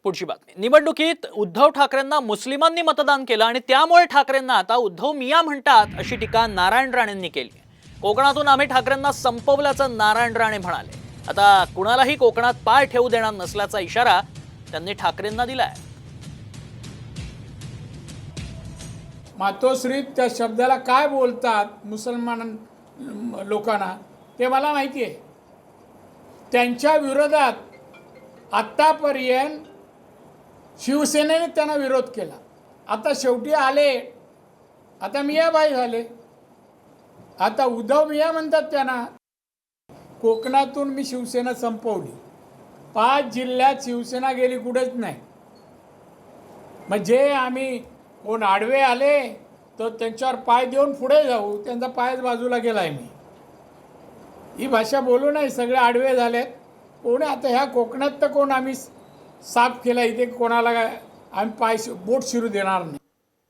पुढची बातमी। निवडणुकीत उद्धव ठाकरेंना मुस्लिमांनी मतदान केलं आणि त्यामुळे ठाकरेंना आता उद्धव मियां म्हणतात अशी टीका नारायण राणेंनी केली। कोकणातून आम्ही ठाकरेंना संपवल्याचं नारायण राणे म्हणाले। आता कुणालाही कोकणात पाय ठेवू देणार नसल्याचा इशारा त्यांनी ठाकरेंना दिलाय। मातोश्री त्या शब्दाला काय बोलतात मुसलमान लोकांना ते मला माहिती आहे। त्यांच्या विरोधात आत्तापर्यंत शिवसेनेने त्यांना विरोध केला। आता शेवटी आले, आता मियाबाई झाले, आता उद्धव मियां म्हणतात त्यांना। कोकणातून मी शिवसेना संपवली, 5 जिल्ह्यात शिवसेना गेली कुठेच नाही। म्हणजे आम्ही कोण आडवे आले तर त्यांच्यावर पाय देऊन पुढे जाऊ, त्यांचा पायच बाजूला गेलाय। मी ही भाषा बोलू नाही, सगळे आडवे झालेत। कोणी आता ह्या कोकणात तर कोण आम्ही साफ केला, इथे कोणाला आम्ही बोट शिरू देणार नाही।